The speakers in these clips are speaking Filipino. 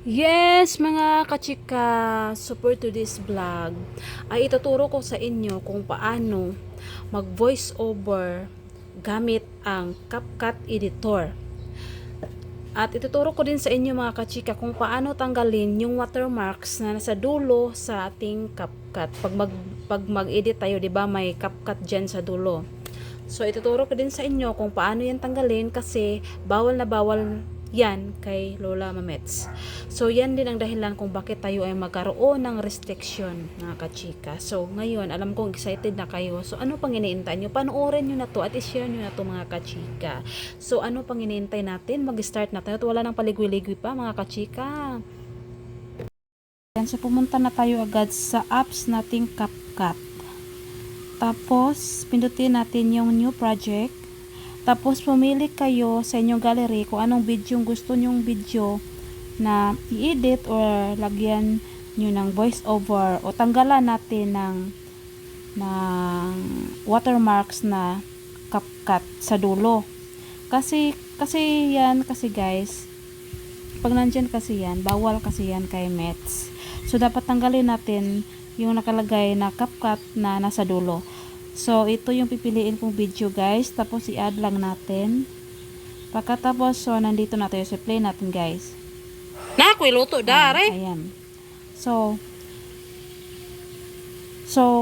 Yes, mga kachika, support to this vlog, ay ituturo ko sa inyo kung paano mag voice over gamit ang CapCut editor. At ituturo ko din sa inyo mga kachika kung paano tanggalin yung watermarks na nasa dulo sa ating CapCut. Pag mag-edit tayo, 'di ba, may CapCut diyan sa dulo. So ituturo ko din sa inyo kung paano yan tanggalin kasi bawal na bawal yan kay Lola Mamets. So yan din ang dahilan kung bakit tayo ay magkaroon ng restriction, mga kachika. So ngayon, alam kong excited na kayo. So ano pang iniintay nyo? Panoorin nyo na to at i-share nyo na to, mga kachika. So ano pang iniintay natin? Mag-start na tayo at wala nang paligwi-ligwi pa, mga kachika. Yan, so pumunta na tayo agad sa apps nating CapCut. Tapos, pindutin natin yung new project. Tapos, pumili kayo sa inyong gallery kung anong video gusto nyong video na i-edit or lagyan nyo ng voice over o tanggalan natin ng watermarks na CapCut sa dulo. Kasi guys, pag nandyan kasi yan, bawal kasi yan kay Mets. So, dapat tanggalin natin yung nakalagay na CapCut na nasa dulo. So, ito yung pipiliin kong video guys. Tapos, i-add lang natin. Pagkatapos, so, nandito na tayo sa play natin guys. Na, ako'y luto dare. Ayan. So,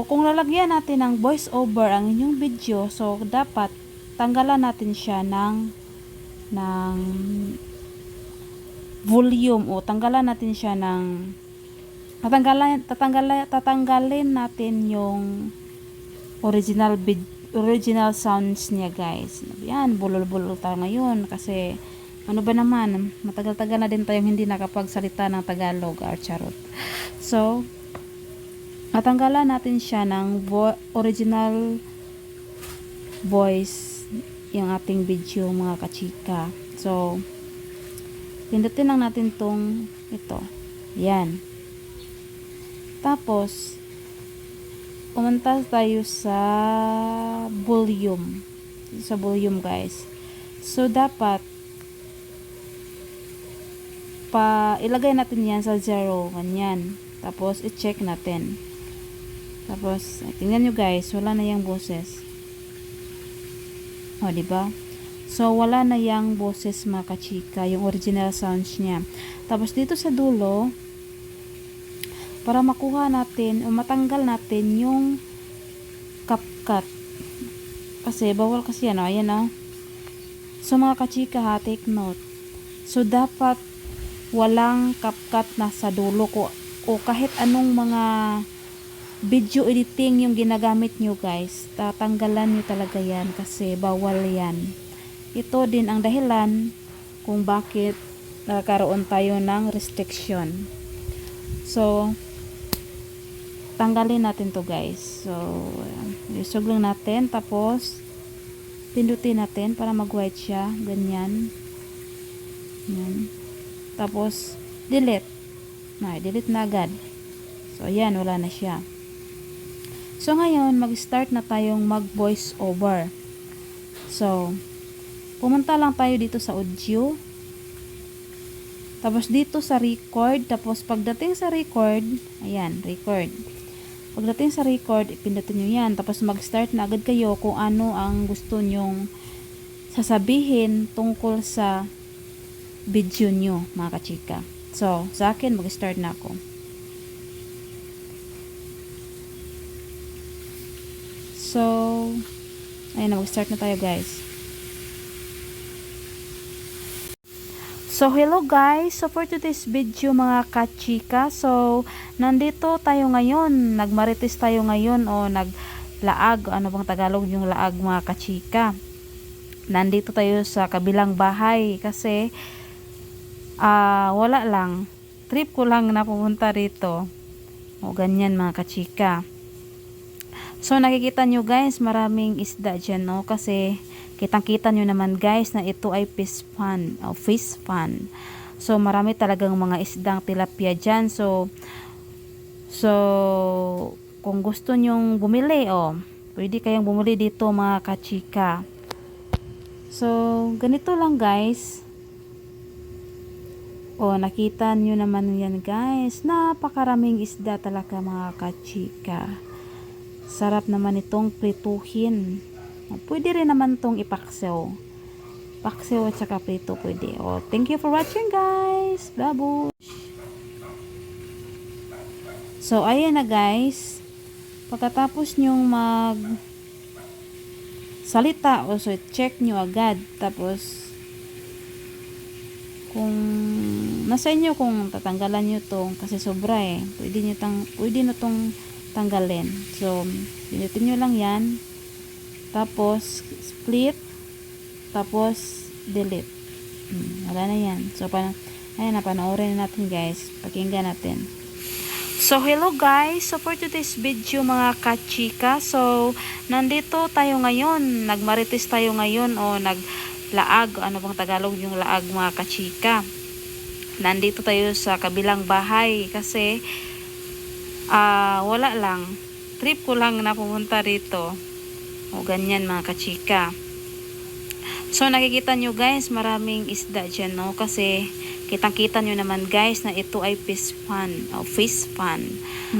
kung lalagyan natin ng voice over ang inyong video, so, dapat tanggalan natin siya ng volume o tanggalan natin siya ng tatanggalin natin yung original sounds niya guys. Yan, bulol-bulol tayo ngayon kasi ano ba naman, matagal-tagal na din tayong hindi nakapagsalita ng Tagalog or charot. So, tatanggalan natin siya ng original voice yung ating video, mga kachika. So, pindutin lang natin tong ito. Yan. Tapos, pumunta tayo sa volume. Sa volume, guys. So, dapat ilagay natin yan sa 0. Ganyan. Tapos, i-check natin. Tapos, tingnan nyo guys, wala na yung boses. O, diba? So, wala na yung boses, mga kachika. Yung original sounds niya. Tapos, dito sa dulo, para makuha natin o matanggal natin yung CapCut. Kasi bawal kasi yan, ayan o. So mga kachika ha, take note. So dapat walang CapCut na sa dulo ko o kahit anong mga video editing yung ginagamit nyo guys. Tatanggalan nyo talaga yan kasi bawal yan. Ito din ang dahilan kung bakit nagkaroon tayo ng restriction. So, tanggalin natin to guys. So, isog lang natin. Tapos, pindutin natin para mag-white siya. Ganyan. Yan. Tapos, delete. Delete na agad. So, ayan. Wala na siya. So, ngayon, mag-start na tayong mag-voice over. So, pumunta lang tayo dito sa audio. Tapos, dito sa record. Tapos, pagdating sa record, ayan, record. Pagdating sa record, ipindutin nyo yan. Tapos mag-start na agad kayo kung ano ang gusto nyong sasabihin tungkol sa video nyo, mga kachika. So, sa akin, mag-start na ako. So, ayun na, mag-start na tayo guys. So, hello guys. So, for today's video mga kachika, so, nandito tayo ngayon. Nagmarites tayo ngayon o naglaag. Ano bang Tagalog yung laag, mga kachika? Nandito tayo sa kabilang bahay kasi wala lang. Trip ko lang na pumunta rito. O, ganyan mga kachika. So, nakikita nyo guys, maraming isda dyan, no? Kasi, kitang-kita nyo naman guys na ito ay fish pond. So, marami talagang mga isdang tilapia dyan. So, kung gusto nyong bumili, pwede kayong bumili dito, mga kachika. So, ganito lang guys. O, nakita nyo naman yan guys. Napakaraming isda talaga mga kachika. Sarap naman itong prituhin. Pwede rin naman itong ipaksew. Paksew at saka prito pwede. O, thank you for watching guys. Babush! So, ayan na guys. Pagkatapos nyong salita o so check nyo agad. Tapos, kung nasa inyo kung tatanggalan nyo to kasi sobra pwede na tong tanggalin. So, pinutin nyo lang yan. Tapos, split. Tapos, delete. Wala na yan. So, ayan na, panoorin na natin guys. Pakinggan natin. So, hello guys. So, for today's video mga kachika. So, nandito tayo ngayon. Nagmarites tayo ngayon o laag, ano bang Tagalog yung laag mga kachika. Nandito tayo sa kabilang bahay kasi wala lang, trip ko lang na pumunta dito o ganyan mga kachika. So nakikita nyo guys, maraming isda dyan, no? Kasi kitang-kita nyo naman guys na ito ay fish pan.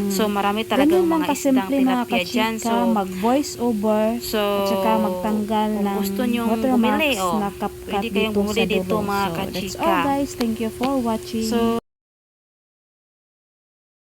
So marami talagang mga isdang tilapia dyan. So mag-voice over at saka magtanggal kung ng gusto nyo watermarks bumili, na CapCut pwede kayong dito bumili sa dito dulo. mga So kachika. that's all guys. Thank you for watching. So